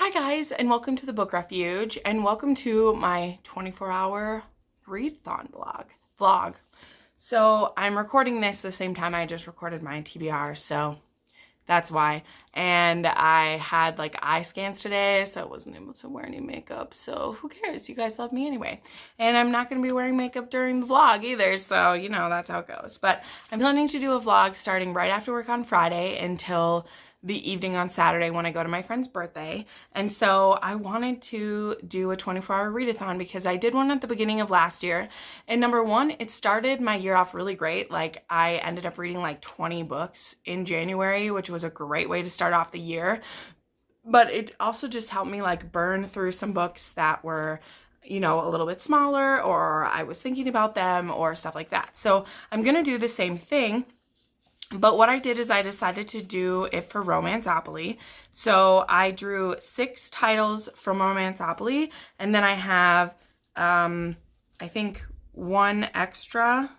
Hi guys, and welcome to the Book Refuge, and welcome to my 24-hour readathon vlog. So I'm recording this the same time I just recorded my TBR, so that's why. And I had like eye scans today, so I wasn't able to wear any makeup, so who cares? You guys love me anyway. And I'm not going to be wearing makeup during the vlog either, so you know, that's how it goes. But I'm planning to do a vlog starting right after work on Friday until the evening on Saturday when I go to my friend's birthday. And so I wanted to do a 24-hour readathon because I did one at the beginning of last year. And number one, it started my year off really great. Like I ended up reading like 20 books in January, which was a great way to start off the year. But it also just helped me like burn through some books that were, you know, a little bit smaller, or I was thinking about them or stuff like that. So I'm gonna do the same thing. But what I did is I decided to do it for Romanceopoly. So I drew 6 titles from Romanceopoly, and then I have, I think, 1 extra.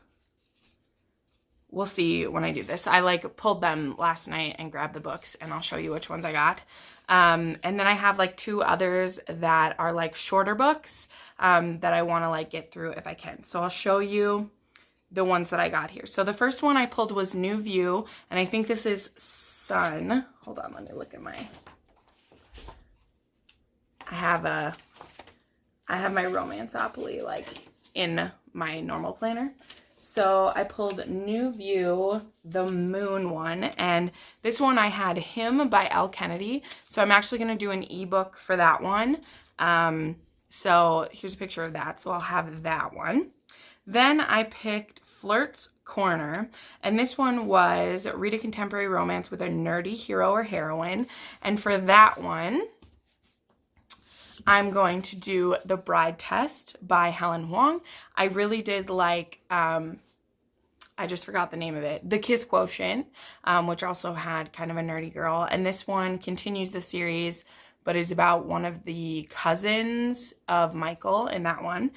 We'll see when I do this. I like pulled them last night and grabbed the books, and I'll show you which ones I got. And then I have like 2 others that are like shorter books that I want to like get through if I can. So I'll show you the ones that I got here. So the first one I pulled was New View, and I think this is Sun. Hold on, let me look at my, I have my Romanceopoly like in my normal planner. So I pulled New View, the Moon one, and this one I had Him by L. Kennedy. So I'm actually gonna do an ebook for that one. So here's a picture of that. So I'll have that one. Then I picked Flirt's Corner, and this one was read a contemporary romance with a nerdy hero or heroine. And for that one, I'm going to do The Bride Test by Helen Hoang. I really did like, I just forgot the name of it, The Kiss Quotient, which also had kind of a nerdy girl. And this one continues the series, but is about one of the cousins of Michael in that one.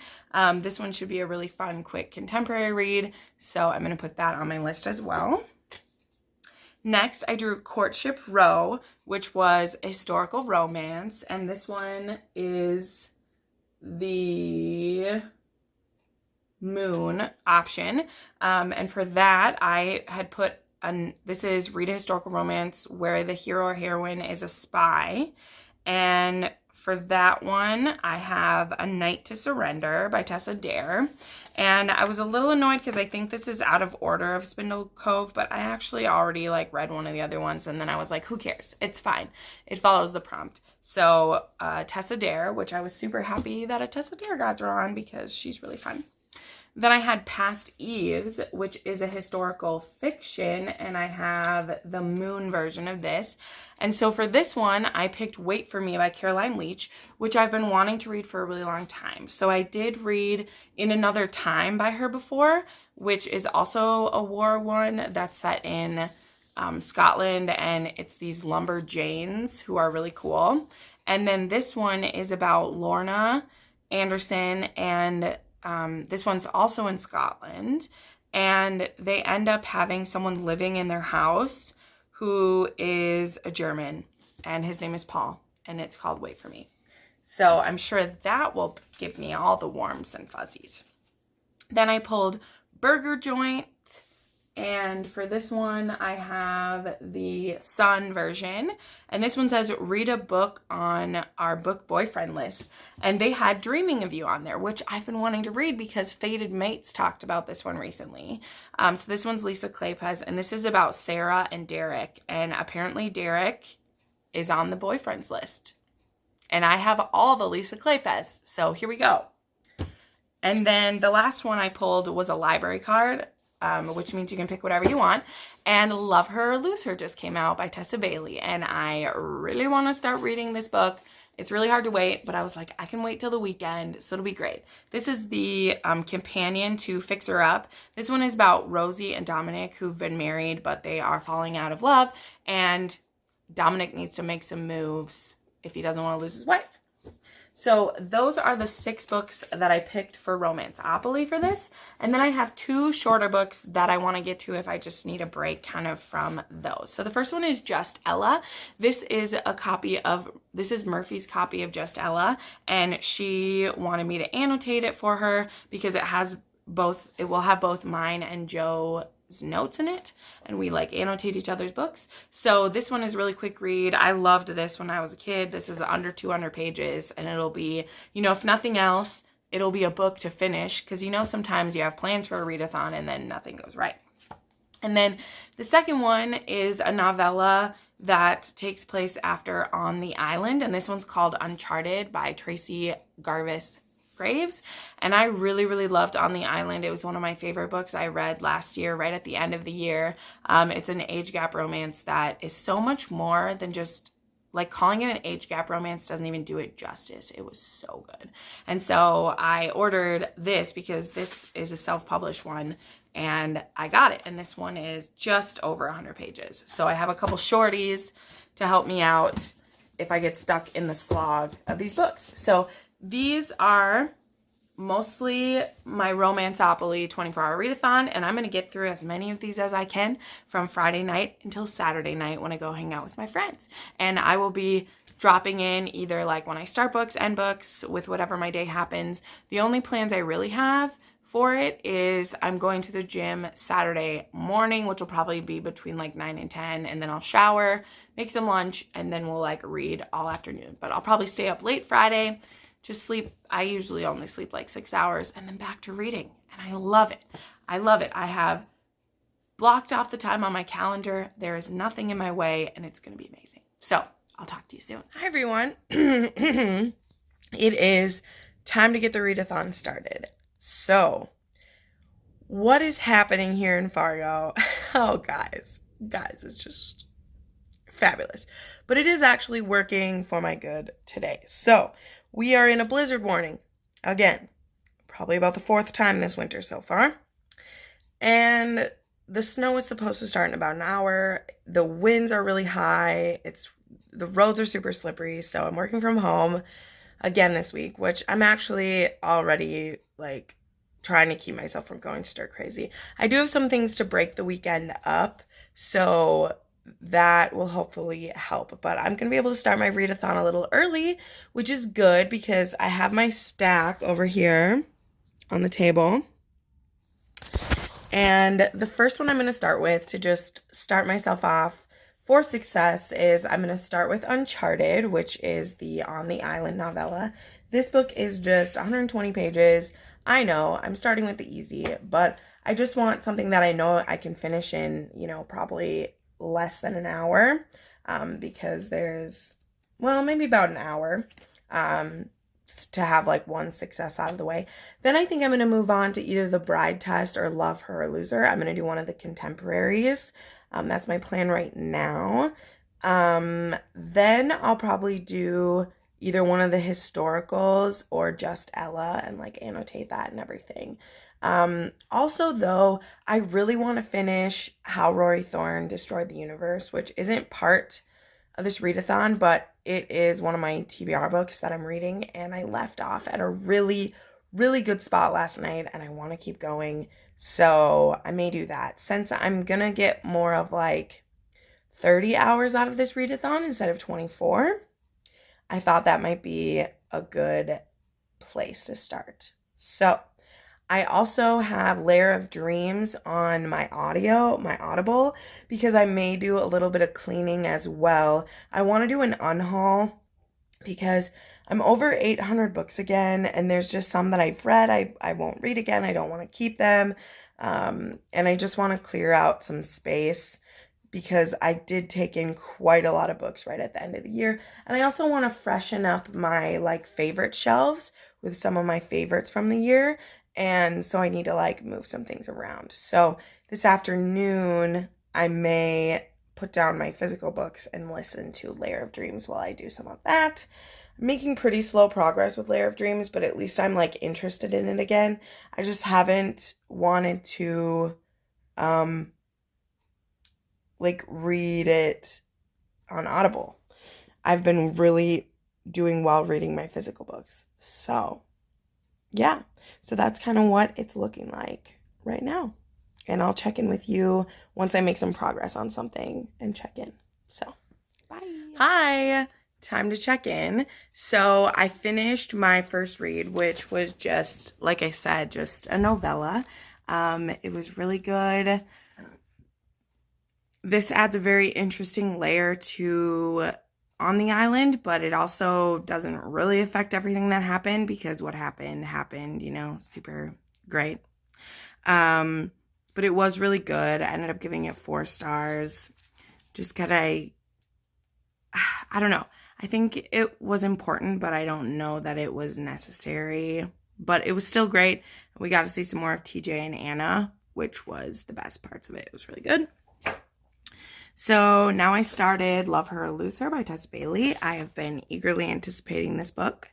This one should be a really fun, quick contemporary read, so I'm gonna put that on my list as well. Next, I drew Courtship Row, which was a historical romance, and this one is the Moon option. And for that, I had put, this is read a historical romance where the hero or heroine is a spy. And for that one, I have A Night to Surrender by Tessa Dare. And I was a little annoyed because I think this is out of order of Spindle Cove, but I actually already like read one of the other ones, and then I was like, who cares? It's fine. It follows the prompt. So Tessa Dare, which I was super happy that a Tessa Dare got drawn because she's really fun. Then I had Past Eves, which is a historical fiction, and I have the Moon version of this. And so for this one, I picked Wait For Me by Caroline Leach, which I've been wanting to read for a really long time. So I did read In Another Time by her before, which is also a war one that's set in Scotland, and it's these lumberjanes who are really cool. And then this one is about Lorna Anderson, and this one's also in Scotland, and they end up having someone living in their house who is a German, and his name is Paul, and it's called Wait For Me. So I'm sure that will give me all the warms and fuzzies. Then I pulled Burger Joint, and for this one, I have the Sun version. And this one says, read a book on our book boyfriend list. And they had Dreaming of You on there, which I've been wanting to read because Fated Mates talked about this one recently. So this one's Lisa Kleypas, and this is about Sarah and Derek. And apparently Derek is on the boyfriends list. And I have all the Lisa Kleypas, so here we go. And then the last one I pulled was a library card, which means you can pick whatever you want. And Love Her or Lose Her just came out by Tessa Bailey, and I really want to start reading this book. It's really hard to wait, but I was like, I can wait till the weekend, so it'll be great. This is the companion to Fix Her Up. This one is about Rosie and Dominic, who've been married, but they are falling out of love, and Dominic needs to make some moves if he doesn't want to lose his wife. So those are the 6 books that I picked for Romanceopoly for this. And then I have 2 shorter books that I want to get to if I just need a break kind of from those. So the first one is Just Ella. This is Murphy's copy of Just Ella, and she wanted me to annotate it for her because it will have both mine and Joe's notes in it, and we like annotate each other's books. So this one is really quick read. I loved this when I was a kid. This is under 200 pages, and it'll be, if nothing else, it'll be a book to finish, because sometimes you have plans for a readathon and then nothing goes right. And then the second one is a novella that takes place after On the Island, and this one's called Uncharted by Tracy Garvis Graves, and I really, really loved On the Island. It was one of my favorite books I read last year, right at the end of the year. It's an age gap romance that is so much more than just, like, calling it an age gap romance doesn't even do it justice. It was so good. And so I ordered this because this is a self-published one, and I got it. And this one is just over 100 pages. So I have a couple shorties to help me out if I get stuck in the slog of these books. So these are mostly my Romanceopoly 24-hour readathon, and I'm going to get through as many of these as I can from Friday night until Saturday night when I go hang out with my friends. And I will be dropping in either like when I start books, end books, with whatever my day happens. The only plans I really have for it is I'm going to the gym Saturday morning, which will probably be between like 9 and 10, and then I'll shower, make some lunch, and then we'll like read all afternoon. But I'll probably stay up late Friday, just sleep. I usually only sleep like 6 hours, and then back to reading. And I love it. I love it. I have blocked off the time on my calendar. There is nothing in my way, and it's going to be amazing. So I'll talk to you soon. Hi, everyone. It is time to get the readathon started. So what is happening here in Fargo? Oh, guys, it's just fabulous. But it is actually working for my good today. So we are in a blizzard warning again, probably about the 4th time this winter so far. And the snow is supposed to start in about an hour. The winds are really high. The roads are super slippery. So I'm working from home again this week, which I'm actually already like trying to keep myself from going stir crazy. I do have some things to break the weekend up, so that will hopefully help. But I'm going to be able to start my readathon a little early, which is good because I have my stack over here on the table. And the first one I'm going to start with to just start myself off for success is I'm going to start with Uncharted, which is the On the Island novella. This book is just 120 pages. I know I'm starting with the easy, but I just want something that I know I can finish in, probably less than an hour, because there's, maybe about an hour to have like one success out of the way. Then I think I'm going to move on to either The Bride Test or Love Her or Lose Her. I'm going to do one of the contemporaries. That's my plan right now. Then I'll probably do either one of the historicals or Just Ella and like annotate that and everything. Also, though, I really want to finish How Rory Thorne Destroyed the Universe, which isn't part of this readathon, but it is one of my TBR books that I'm reading, and I left off at a really, really good spot last night, and I want to keep going, so I may do that. Since I'm gonna get more of like 30 hours out of this readathon instead of 24, I thought that might be a good place to start. So I also have Lair of Dreams on my Audible, because I may do a little bit of cleaning as well. I want to do an unhaul because I'm over 800 books again, and there's just some that I've read I won't read again. I don't want to keep them, and I just want to clear out some space because I did take in quite a lot of books right at the end of the year. And I also want to freshen up my like favorite shelves with some of my favorites from the year. And so I need to like move some things around. So this afternoon, I may put down my physical books and listen to Lair of Dreams while I do some of that. I'm making pretty slow progress with Lair of Dreams, but at least I'm like interested in it again. I just haven't wanted to like read it on Audible. I've been really doing well reading my physical books. So, yeah. So that's kind of what it's looking like right now. And I'll check in with you once I make some progress on something and check in. So, bye. Hi. Time to check in. So I finished my first read, which was just, like I said, just a novella. It was really good. This adds a very interesting layer to On the Island, but it also doesn't really affect everything that happened because what happened, you know, super great. But it was really good. I ended up giving it 4 stars. Just I don't know. I think it was important, but I don't know that it was necessary. But it was still great. We got to see some more of TJ and Anna, which was the best parts of it. It was really good. So now I started Love Her or Lose Her by Tessa Bailey. I have been eagerly anticipating this book.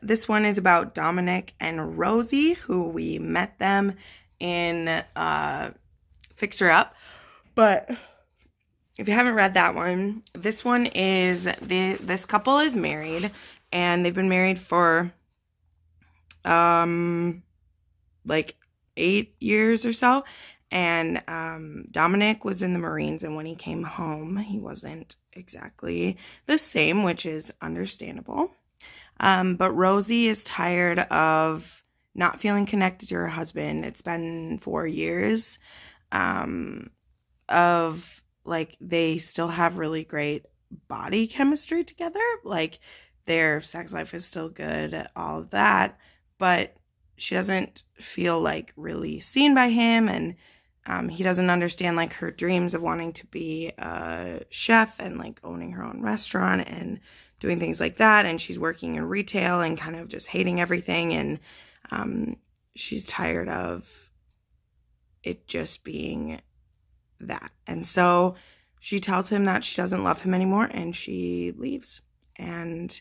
This one is about Dominic and Rosie, who we met them in Fixer Up. But if you haven't read that one, this one is, this couple is married, and they've been married for like 8 years or so. And Dominic was in the Marines, and when he came home, he wasn't exactly the same, which is understandable. But Rosie is tired of not feeling connected to her husband. It's been 4 years of, like, they still have really great body chemistry together. Like, their sex life is still good, all of that. But she doesn't feel, like, really seen by him, and he doesn't understand, like, her dreams of wanting to be a chef and, like, owning her own restaurant and doing things like that. And she's working in retail and kind of just hating everything. And she's tired of it just being that. And so she tells him that she doesn't love him anymore, and she leaves. And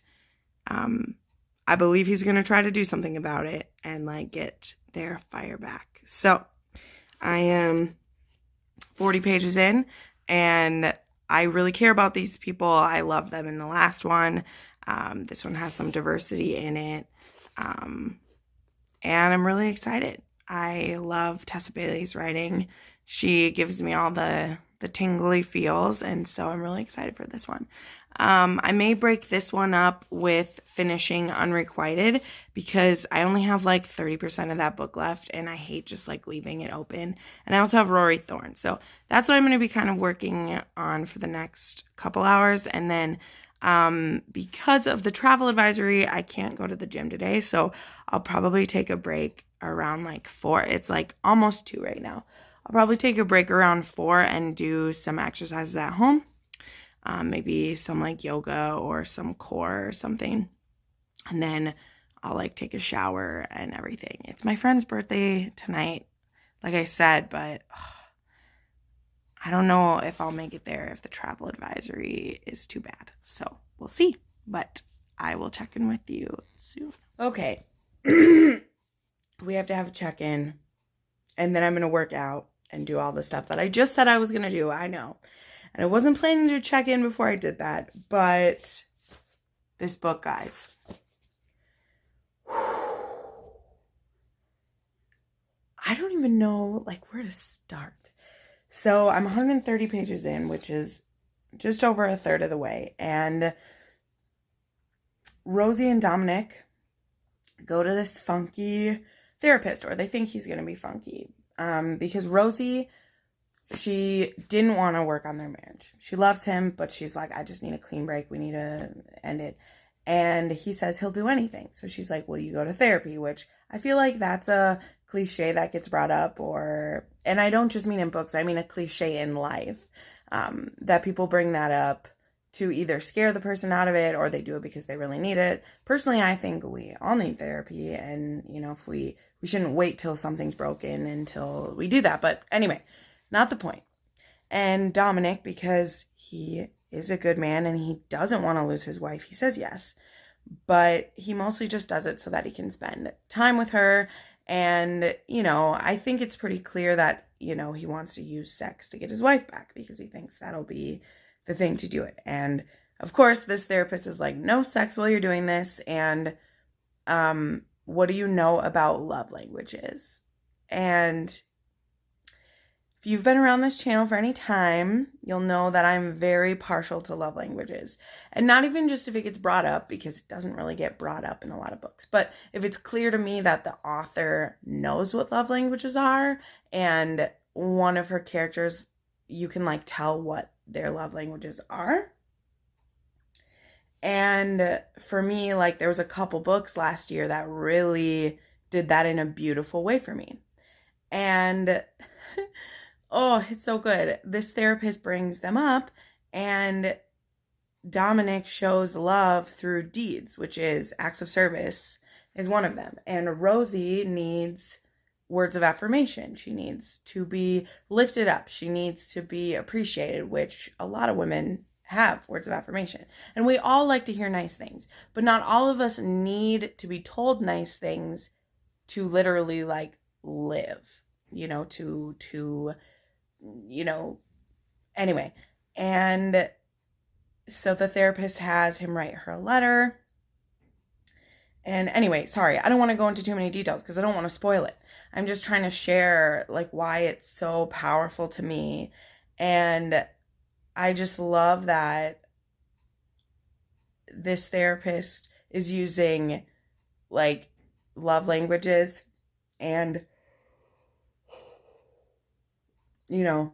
I believe he's going to try to do something about it and, like, get their fire back. So I am 40 pages in, and I really care about these people. I love them in the last one. This one has some diversity in it. And I'm really excited. I love Tessa Bailey's writing. She gives me all the tingly feels, and so I'm really excited for this one. I may break this one up with finishing Unrequited because I only have like 30% of that book left, and I hate just like leaving it open. And I also have Rory Thorne, so that's what I'm going to be kind of working on for the next couple hours. And then because of the travel advisory, I can't go to the gym today, so I'll probably take a break around like 4. It's like almost 2 right now. I'll probably take a break around 4 and do some exercises at home. Maybe some like yoga or some core or something. And then I'll like take a shower and everything. It's my friend's birthday tonight, like I said, but I don't know if I'll make it there if the travel advisory is too bad. So we'll see, but I will check in with you soon. Okay. We have to have a check-in, and then I'm going to work out and do all the stuff that I just said I was going to do. I know. And I wasn't planning to check in before I did that, but this book, guys. I don't even know, like, where to start. So I'm 130 pages in, which is just over a third of the way. And Rosie and Dominic go to this funky therapist, or they think he's going to be funky. Because Rosie, she didn't want to work on their marriage. She loves him, but she's like, I just need a clean break. We need to end it. And he says he'll do anything. So she's like, will you go to therapy? Which I feel like that's a cliche that gets brought up, and I don't just mean in books, I mean a cliche in life, that people bring that up to either scare the person out of it, or they do it because they really need it. Personally, I think we all need therapy, and, you know, if we shouldn't wait till something's broken until we do that. But anyway, not the point. And Dominic, because he is a good man and he doesn't want to lose his wife, he says yes. But he mostly just does it so that he can spend time with her. And, you know, I think it's pretty clear that, you know, he wants to use sex to get his wife back because he thinks that'll be the thing to do it. And Of course, this therapist is like, no sex while you're doing this, and what do you know about love languages? And if you've been around this channel for any time, you'll know that I'm very partial to love languages. And not even just if it gets brought up, because it doesn't really get brought up in a lot of books, but if it's clear to me that the author knows what love languages are, and one of her characters, you can like tell what their love languages are. And for me, like, there was a couple books last year that really did that in a beautiful way for me. And oh, it's so good. This therapist brings them up, and Dominic shows love through deeds, which is acts of service, is one of them. And Rosie needs words of affirmation. She needs to be lifted up. She needs to be appreciated, which a lot of women have words of affirmation. And we all like to hear nice things, but not all of us need to be told nice things to literally like live, you know, anyway. And so the therapist has him write her a letter. And anyway, sorry, I don't want to go into too many details because I don't want to spoil it. I'm just trying to share like why it's so powerful to me. And I just love that this therapist is using like love languages and, you know,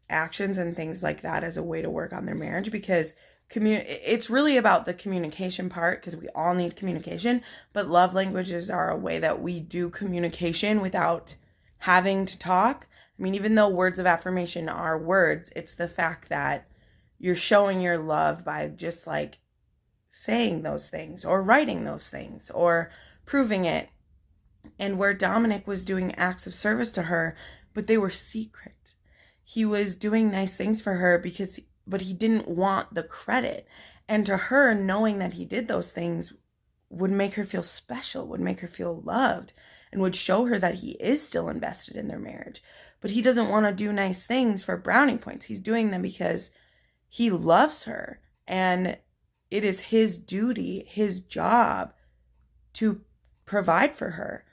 actions and things like that as a way to work on their marriage, because it's really about the communication part, because we all need communication, but love languages are a way that we do communication without having to talk. I mean, even though words of affirmation are words, it's the fact that you're showing your love by just like saying those things or writing those things or proving it. And where Dominic was doing acts of service to her, but they were secret. He was doing nice things for her but he didn't want the credit. And to her, knowing that he did those things would make her feel special, would make her feel loved, and would show her that he is still invested in their marriage. But he doesn't want to do nice things for brownie points. He's doing them because he loves her. And it is his duty, his job to provide for her.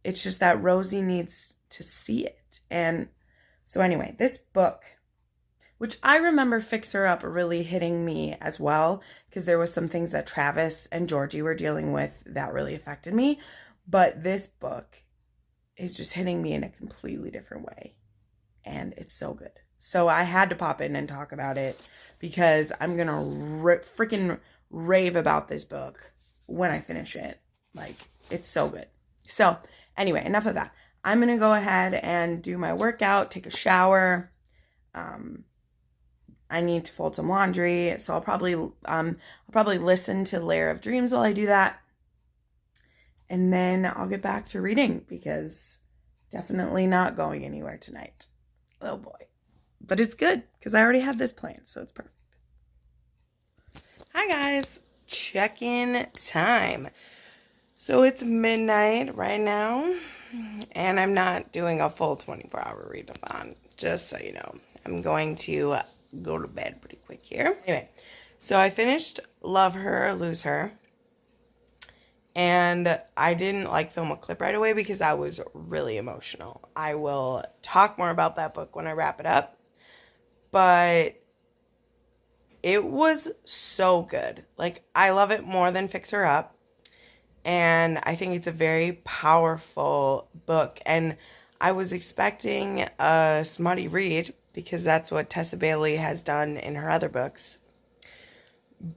It's just that Rosie needs to see it. And so anyway, this book, which I remember Fixer Up really hitting me as well, because there was some things that Travis and Georgie were dealing with that really affected me. But this book is just hitting me in a completely different way. And it's so good. So I had to pop in and talk about it because I'm going to freaking rave about this book when I finish it. Like, it's so good. So anyway, enough of that. I'm going to go ahead and do my workout, take a shower. I need to fold some laundry. So I'll probably listen to Lair of Dreams while I do that. And then I'll get back to reading because definitely not going anywhere tonight. Oh boy. But it's good because I already had this planned, so it's perfect. Hi guys, check-in time. So it's midnight right now, and I'm not doing a full 24-hour readathon, just so you know. I'm going to go to bed pretty quick here. Anyway, so I finished Love Her, Lose Her. And I didn't film a clip right away because I was really emotional. I will talk more about that book when I wrap it up. But it was so good. I love it more than Fix Her Up. And I think it's a very powerful book. And I was expecting a smutty read because that's what Tessa Bailey has done in her other books.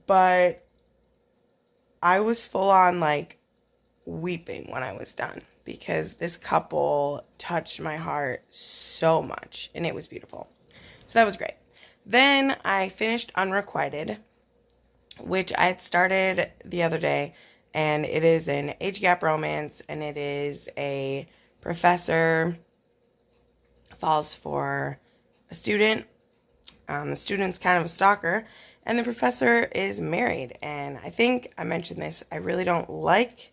But I was full on weeping when I was done because this couple touched my heart so much and it was beautiful. So that was great. Then I finished Unrequited, which I had started the other day, and it is an age gap romance, and it is a professor falls for a student. The student's kind of a stalker, and the professor is married. And I think I mentioned this. I really don't like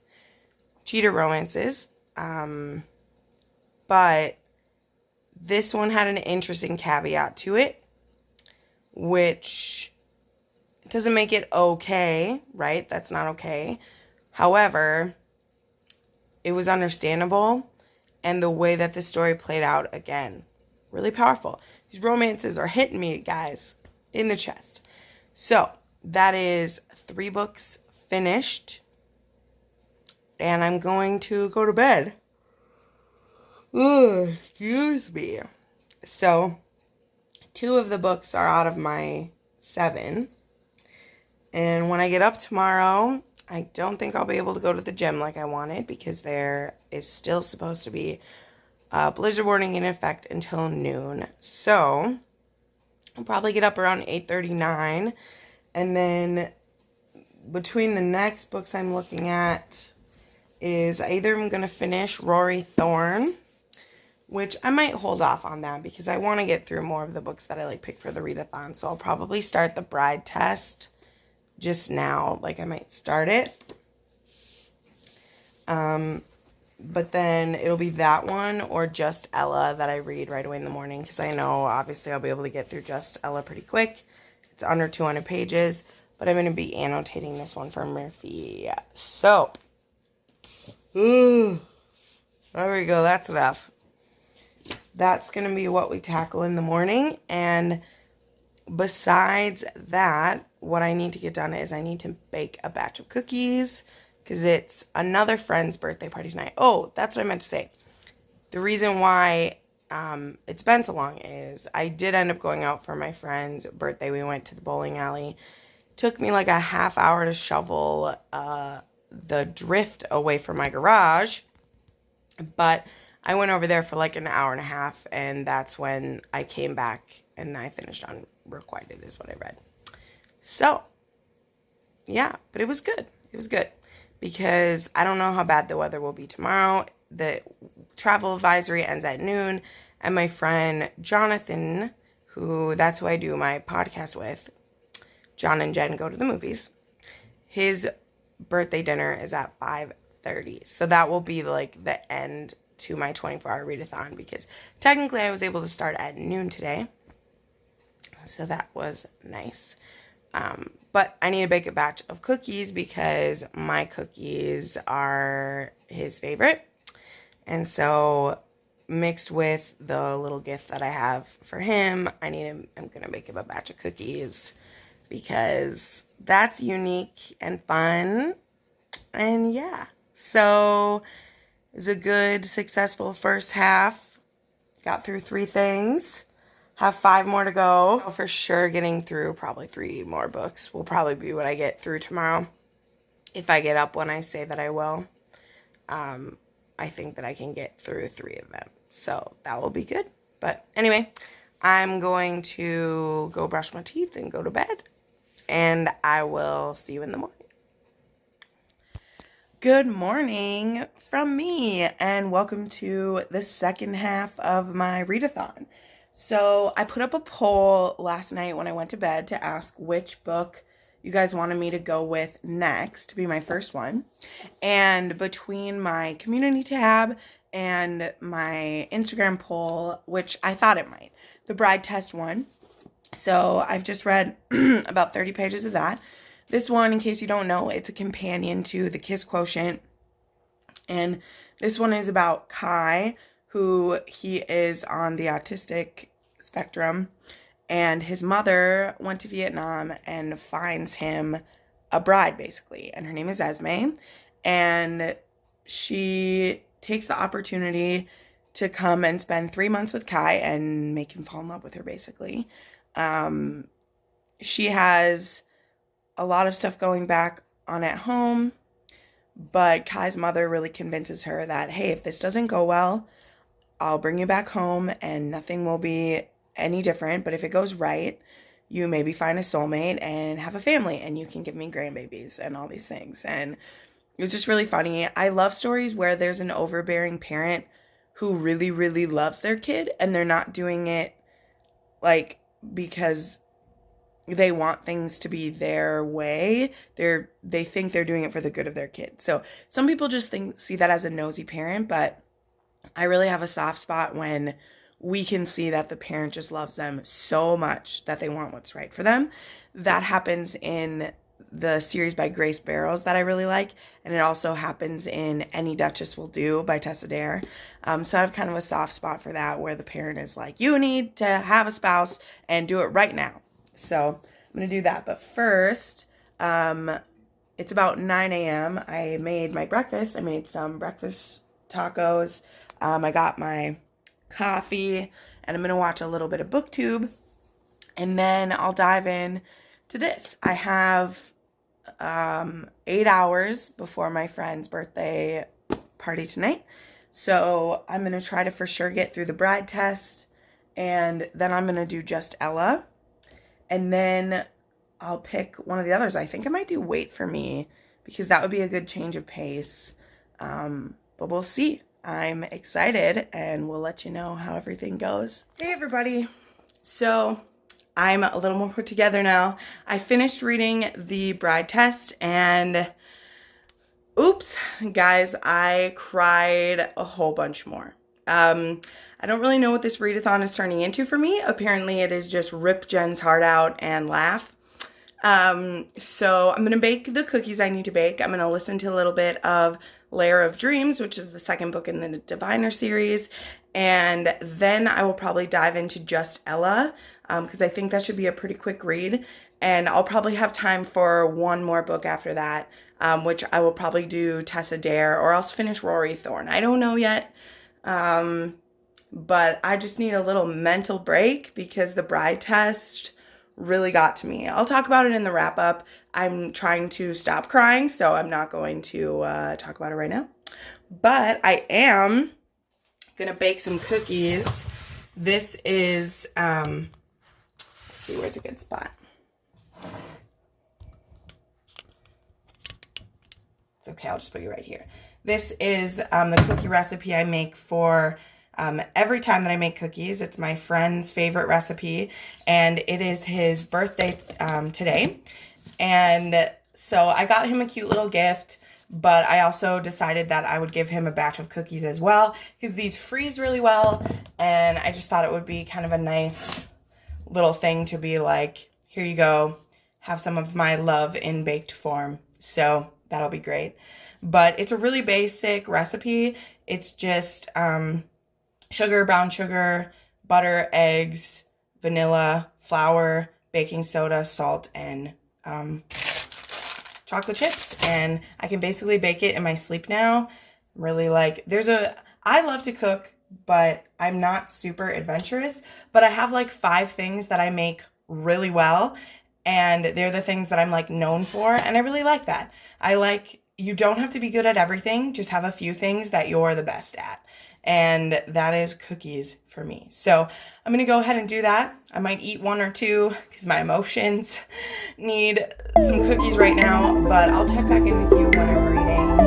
cheater romances. But this one had an interesting caveat to it, which It doesn't make it okay, right? That's not okay. However, it was understandable, and the way that the story played out, again, really powerful. These romances are hitting me, guys, in the chest. So that is 3 books finished, and I'm going to go to bed. Ugh, excuse me. So 2 of the books are out of my 7, and when I get up tomorrow, I don't think I'll be able to go to the gym like I wanted, because there is still supposed to be a blizzard warning in effect until noon. So I'll probably get up around 8:39, and then between the next books I'm looking at is either I'm going to finish Rory Thorn, which I might hold off on that because I want to get through more of the books that I like pick for the readathon. So I'll probably start the Bride Test just now. Like, I might start it. But then it'll be that one or Just Ella that I read right away in the morning, because I know obviously I'll be able to get through Just Ella pretty quick. It's under 200 pages, but I'm going to be annotating this one for Murphy. So, there we go. That's enough. That's going to be what we tackle in the morning. And besides that, what I need to get done is I need to bake a batch of cookies, because it's another friend's birthday party tonight. Oh, that's what I meant to say. The reason why it's been so long is I did end up going out for my friend's birthday. We went to the bowling alley. Took me like a half hour to shovel the drift away from my garage. But I went over there for like an hour and a half, and that's when I came back and I finished on Requited is what I read. So, yeah, but it was good. It was good. Because I don't know how bad the weather will be tomorrow. The travel advisory ends at noon. And my friend Jonathan, that's who I do my podcast with, John and Jenn go to the movies. His birthday dinner is at 5:30. So that will be like the end to my 24-hour readathon, because technically I was able to start at noon today. So that was nice. But I need to bake a batch of cookies because my cookies are his favorite. And so mixed with the little gift that I have for him, I'm going to make him a batch of cookies because that's unique and fun. And yeah, so it was a good, successful first half. Got through 3 things. Have 5 more to go. For sure getting through probably 3 more books will probably be what I get through tomorrow. If I get up when I say that I will. I think that I can get through 3 of them. So that will be good. But anyway, I'm going to go brush my teeth and go to bed. And I will see you in the morning. Good morning from me, and welcome to the second half of my readathon. So I put up a poll last night when I went to bed to ask which book you guys wanted me to go with next to be my first one. And between my community tab and my Instagram poll, which I thought it might, the Bride Test one. So I've just read about 30 pages of that. This one, in case you don't know, it's a companion to The Kiss Quotient. And this one is about Kai, who he is on the autistic spectrum, and his mother went to Vietnam and finds him a bride, basically, and her name is Esme, and she takes the opportunity to come and spend 3 months with Kai and make him fall in love with her, basically. She has a lot of stuff going back on at home, but Kai's mother really convinces her that, hey, if this doesn't go well, I'll bring you back home and nothing will be any different. But if it goes right, you maybe find a soulmate and have a family and you can give me grandbabies and all these things. And it was just really funny. I love stories where there's an overbearing parent who really, really loves their kid and they're not doing it like because they want things to be their way. They think they're doing it for the good of their kid. So some people just see that as a nosy parent, but I really have a soft spot when we can see that the parent just loves them so much that they want what's right for them. That happens in the series by Grace Barrows that I really like, and it also happens in Any Duchess Will Do by Tessa Dare. So I have kind of a soft spot for that, where the parent is like, you need to have a spouse and do it right now. So I'm going to do that. But first, it's about 9 a.m. I made my breakfast. I made some breakfast tacos. I got my coffee, and I'm going to watch a little bit of Booktube, and then I'll dive in to this. I have 8 hours before my friend's birthday party tonight. So I'm going to try to for sure get through the bride test, and then I'm going to do just Ella, and then I'll pick one of the others. I think I might do Wait for Me, because that would be a good change of pace. But we'll see. I'm excited, and we'll let you know how everything goes. Hey everybody. So I'm a little more put together now. I finished reading the bride test, and oops, guys, I cried a whole bunch more. I don't really know what this readathon is turning into for me. Apparently it is just rip Jenn's heart out and laugh. So I'm going to bake the cookies I need to bake. I'm going to listen to a little bit of Layer of Dreams, which is the second book in the Diviner series. And then I will probably dive into Just Ella, because I think that should be a pretty quick read. And I'll probably have time for one more book after that, which I will probably do Tessa Dare, or else finish Rory Thorne. I don't know yet. But I just need a little mental break, because the bride test really got to me. I'll talk about it in the wrap up. I'm trying to stop crying, so I'm not going to talk about it right now. But I am gonna bake some cookies. This is, let's see, where's a good spot? It's okay, I'll just put you right here. This is the cookie recipe I make for every time that I make cookies. It's my friend's favorite recipe, and it is his birthday today. And so I got him a cute little gift, but I also decided that I would give him a batch of cookies as well, because these freeze really well, and I just thought it would be kind of a nice little thing to be like, here you go, have some of my love in baked form. So that'll be great. But it's a really basic recipe. It's just sugar, brown sugar, butter, eggs, vanilla, flour, baking soda, salt, and chocolate chips. And I can basically bake it in my sleep now. Really like, I love to cook, but I'm not super adventurous. But I have like 5 things that I make really well, and they're the things that I'm like known for, and I really like that. You don't have to be good at everything, just have a few things that you're the best at. And that is cookies for me. So I'm going to go ahead and do that. I might eat 1 or 2 because my emotions need some cookies right now, but I'll check back in with you when I'm reading more.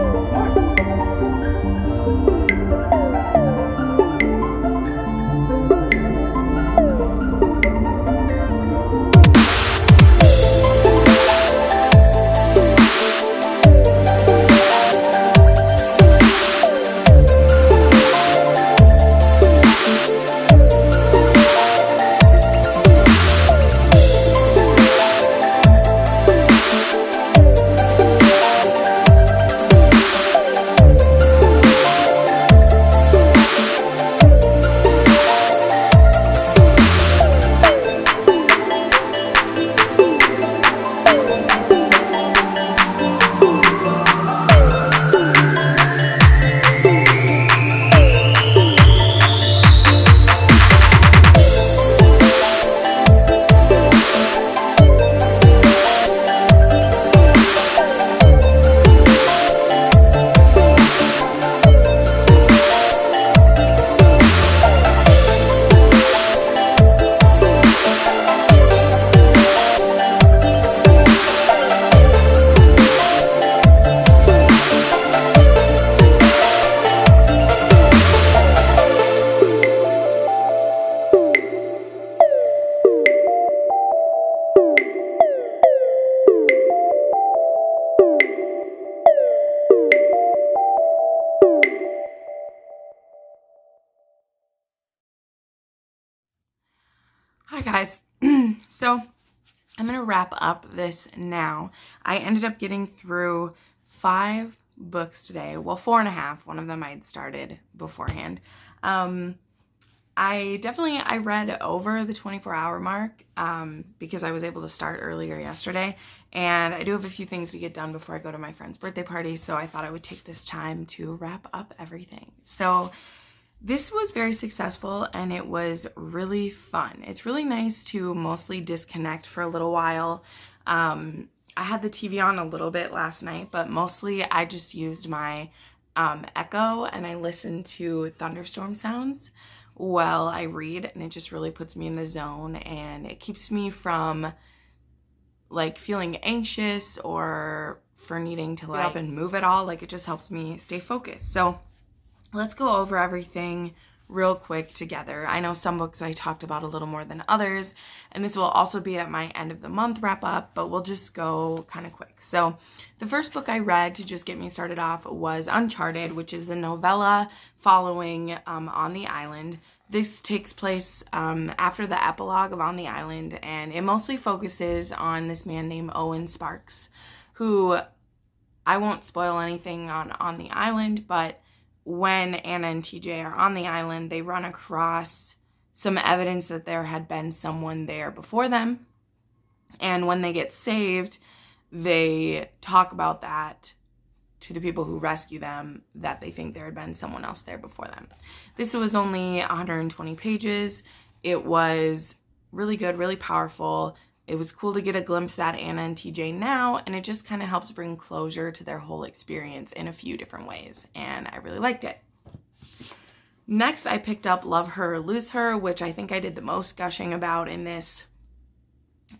So I'm going to wrap up this now. I ended up getting through 5 books today. Well, 4.5. One of them I'd started beforehand. I read over the 24-hour mark because I was able to start earlier yesterday. And I do have a few things to get done before I go to my friend's birthday party. So I thought I would take this time to wrap up everything. So this was very successful and it was really fun. It's really nice to mostly disconnect for a little while. I had the TV on a little bit last night, but mostly I just used my Echo and I listened to thunderstorm sounds while I read, and it just really puts me in the zone and it keeps me from like feeling anxious or for needing to get up and move at all. Like it just helps me stay focused. So let's go over everything real quick together. I know some books I talked about a little more than others, and this will also be at my end of the month wrap up, but we'll just go kind of quick. So the first book I read to just get me started off was Uncharted, which is a novella following On the Island. This takes place after the epilogue of On the Island, and it mostly focuses on this man named Owen Sparks, who I won't spoil anything on the island, but when Anna and TJ are on the island, they run across some evidence that there had been someone there before them. And when they get saved, they talk about that to the people who rescue them, that they think there had been someone else there before them. This was only 120 pages. It was really good, really powerful. It was cool to get a glimpse at Anna and TJ now, and it just kind of helps bring closure to their whole experience in a few different ways, and I really liked it. Next, I picked up Love Her or Lose Her, which I think I did the most gushing about in this,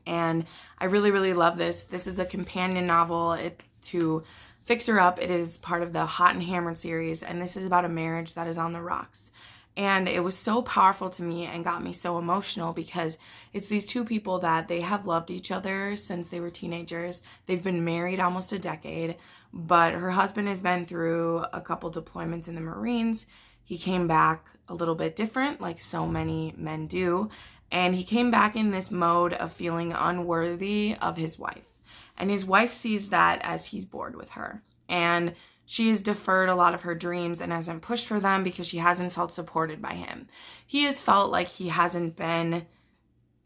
and I really, really love this. This is a companion novel to Fix Her Up. It is part of the Hot and Hammered series, and this is about a marriage that is on the rocks. And it was so powerful to me and got me so emotional because it's these two people that they have loved each other since they were teenagers. They've been married almost a decade, but her husband has been through a couple deployments in the Marines. He came back a little bit different, like so many men do. And he came back in this mode of feeling unworthy of his wife. And his wife sees that as he's bored with her. And she has deferred a lot of her dreams and hasn't pushed for them because she hasn't felt supported by him. He has felt like he hasn't been,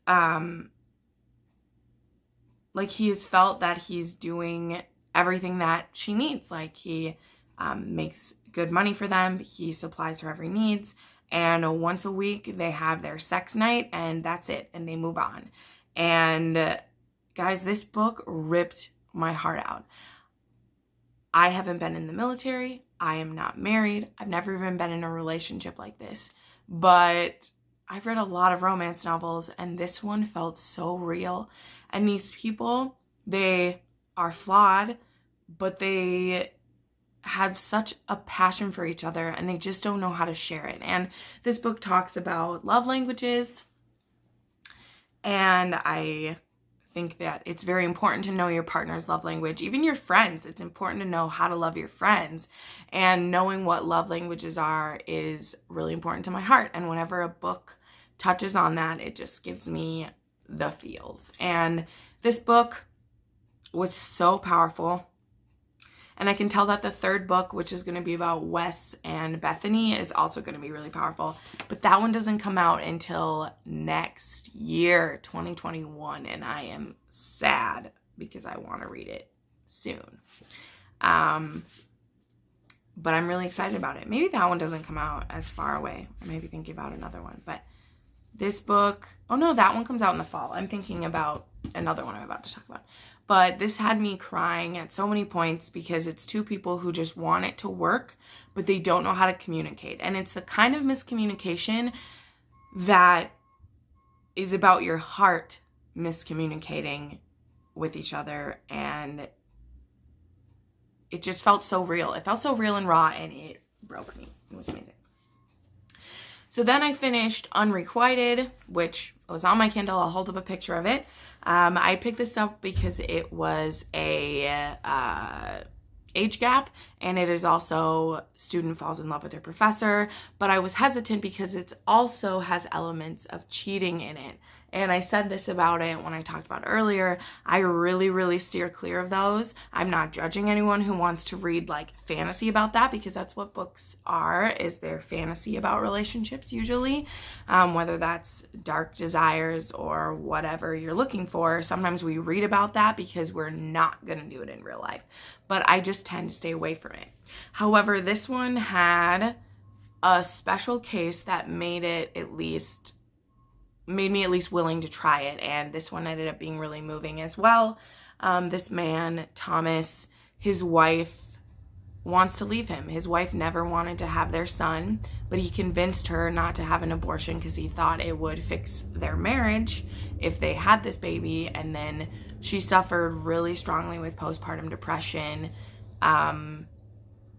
like he has felt that he's doing everything that she needs. Like he makes good money for them. He supplies her every needs. And once a week they have their sex night and that's it. And they move on. And guys, this book ripped my heart out. I haven't been in the military. I am not married. I've never even been in a relationship like this. But I've read a lot of romance novels and this one felt so real. And these people, they are flawed, but they have such a passion for each other and they just don't know how to share it. And this book talks about love languages. And I think that it's very important to know your partner's love language, even your friends. It's important to know how to love your friends, and knowing what love languages are is really important to my heart. And whenever a book touches on that, it just gives me the feels. And this book was so powerful. And I can tell that the third book, which is going to be about Wes and Bethany, is also going to be really powerful. But that one doesn't come out until next year, 2021. And I am sad because I want to read it soon. But I'm really excited about it. Maybe that one doesn't come out as far away. I may be thinking about another one. But this book, oh no, that one comes out in the fall. I'm thinking about another one I'm about to talk about. But this had me crying at so many points because it's two people who just want it to work, but they don't know how to communicate. And it's the kind of miscommunication that is about your heart miscommunicating with each other. And it just felt so real. It felt so real and raw, and it broke me. It was amazing. So then I finished Unrequited, which was on my Kindle. I'll hold up a picture of it. I picked this up because it was a age gap, and it is also student falls in love with her professor, but I was hesitant because it also has elements of cheating in it, And I said this about it when I talked about it earlier. I really steer clear of those. I'm not judging anyone who wants to read like fantasy about that, because that's what books are, is they're fantasy about relationships usually, whether that's dark desires or whatever you're looking for. Sometimes we read about that because we're not going to do it in real life, but I just tend to stay away from it. However, this one had a special case that made me at least willing to try it, and this one ended up being really moving as well. This man, Thomas, his wife wants to leave him. His wife never wanted to have their son, but he convinced her not to have an abortion because he thought it would fix their marriage if they had this baby. And then she suffered really strongly with postpartum depression,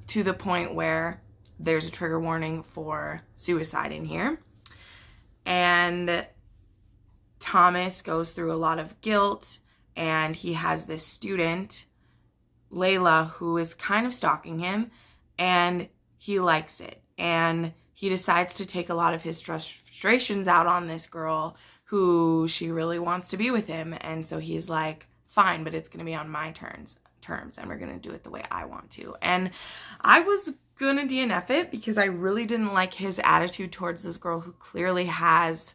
to the point where there's a trigger warning for suicide in here. And Thomas goes through a lot of guilt, and he has this student, Layla, who is kind of stalking him, and he likes it. And he decides to take a lot of his frustrations out on this girl who she really wants to be with him. And so he's like, fine, but it's going to be on my terms, and we're going to do it the way I want to. And I was going to DNF it because I really didn't like his attitude towards this girl who clearly has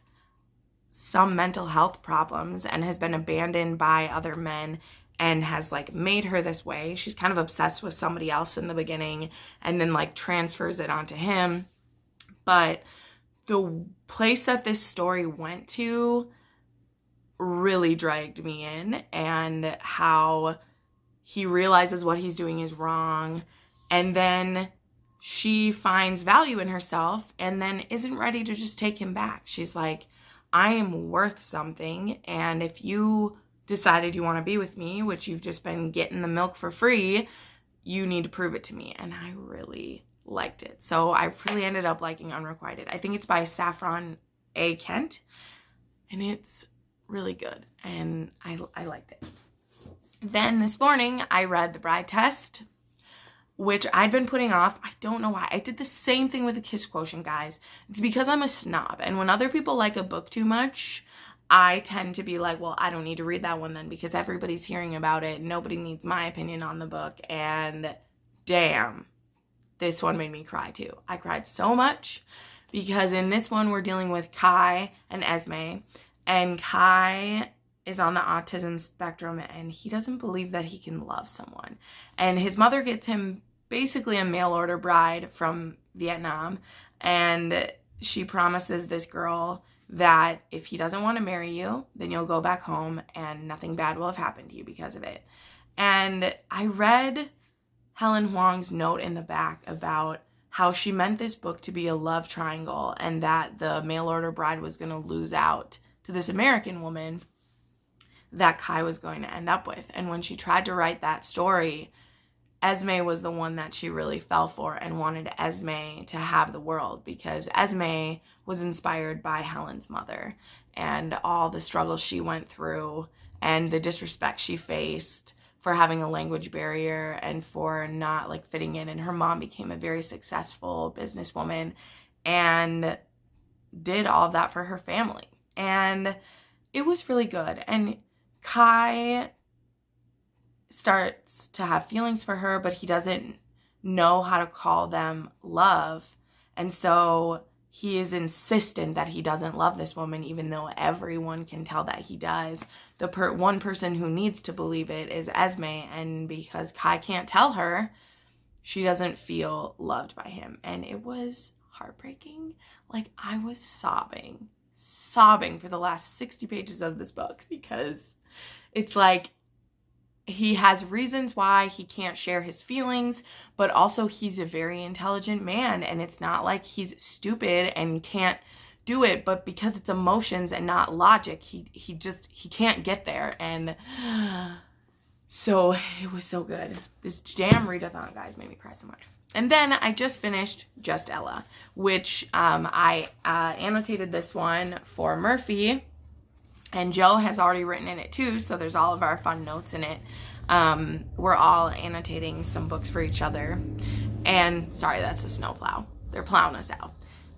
some mental health problems and has been abandoned by other men and has like made her this way. She's kind of obsessed with somebody else in the beginning and then like transfers it onto him. But the place that this story went to really dragged me in, and how he realizes what he's doing is wrong, and then she finds value in herself and then isn't ready to just take him back. She's like, I am worth something, and if you decided you want to be with me, which you've just been getting the milk for free, you need to prove it to me. And I really liked it. So I really ended up liking Unrequited. I think it's by Saffron A. Kent, and it's really good, and I liked it. Then this morning I read The Bride Test, which I'd been putting off. I don't know why. I did the same thing with the Kiss Quotient, guys. It's because I'm a snob, and when other people like a book too much, I tend to be like, well, I don't need to read that one then because everybody's hearing about it. Nobody needs my opinion on the book. And damn, this one made me cry too. I cried so much because in this one we're dealing with Kai and Esme, and Kai is on the autism spectrum, and he doesn't believe that he can love someone. And his mother gets him basically a mail order bride from Vietnam, and she promises this girl that if he doesn't want to marry you, then you'll go back home and nothing bad will have happened to you because of it. And I read Helen Huang's note in the back about how she meant this book to be a love triangle, and that the mail order bride was going to lose out to this American woman that Kai was going to end up with. And when she tried to write that story, Esme was the one that she really fell for and wanted Esme to have the world, because Esme was inspired by Helen's mother and all the struggles she went through and the disrespect she faced for having a language barrier and for not like fitting in. And her mom became a very successful businesswoman and did all of that for her family. And it was really good. And Kai starts to have feelings for her, but he doesn't know how to call them love. And so he is insistent that he doesn't love this woman, even though everyone can tell that he does. The one person who needs to believe it is Esme, and because Kai can't tell her, she doesn't feel loved by him. And it was heartbreaking. Like, I was sobbing for the last 60 pages of this book, because it's like he has reasons why he can't share his feelings, but also he's a very intelligent man, and it's not like he's stupid and can't do it, but because it's emotions and not logic, he can't get there. And so it was so good. This damn Readathon, guys, made me cry so much. And then I just finished Just Ella, which I annotated this one for Murphy, and Joe has already written in it too, so there's all of our fun notes in it. We're all annotating some books for each other. And sorry, that's the snowplow. They're plowing us out.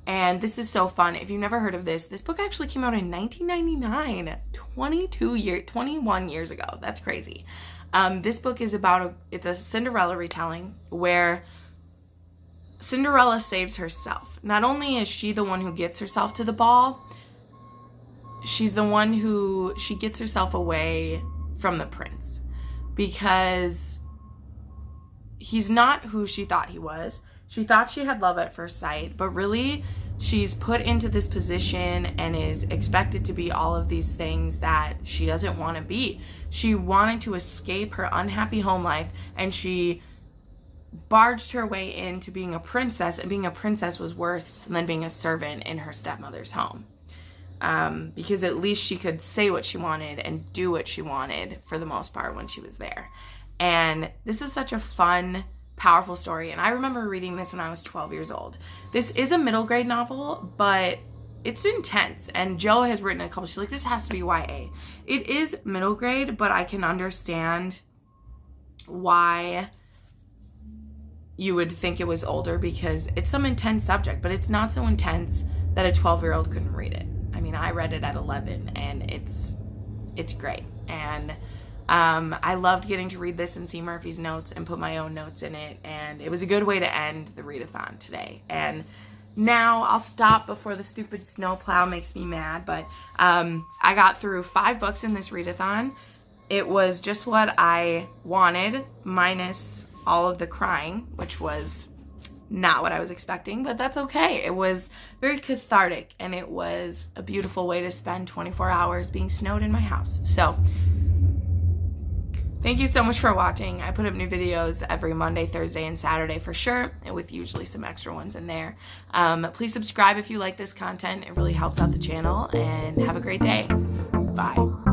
And this is so fun. If you've never heard of this book actually came out in 1999, 21 years ago. That's crazy. This book is about it's a Cinderella retelling where Cinderella saves herself. Not only is she the one who gets herself to the ball, she's the one who, she gets herself away from the prince because he's not who she thought he was. She thought she had love at first sight, but really she's put into this position and is expected to be all of these things that she doesn't want to be. She wanted to escape her unhappy home life, and she barged her way into being a princess, and being a princess was worse than being a servant in her stepmother's home. Because at least she could say what she wanted and do what she wanted for the most part when she was there. And this is such a fun, powerful story. And I remember reading this when I was 12 years old. This is a middle grade novel, but it's intense. And Jo has written a couple, she's like, this has to be YA. It is middle grade, but I can understand why you would think it was older, because it's some intense subject, but it's not so intense that a 12-year-old couldn't read it. I mean, I read it at 11 and it's great. And I loved getting to read this and see Murphy's notes and put my own notes in it. And it was a good way to end the readathon today. And now I'll stop before the stupid snowplow makes me mad. But I got through 5 books in this readathon. It was just what I wanted, minus all of the crying, which was not what I was expecting, but that's okay. It was very cathartic, and it was a beautiful way to spend 24 hours being snowed in my house. So thank you so much for watching. I put up new videos every Monday, Thursday, and Saturday for sure, and with usually some extra ones in there. Please subscribe if you like this content. It really helps out the channel, and have a great day. Bye.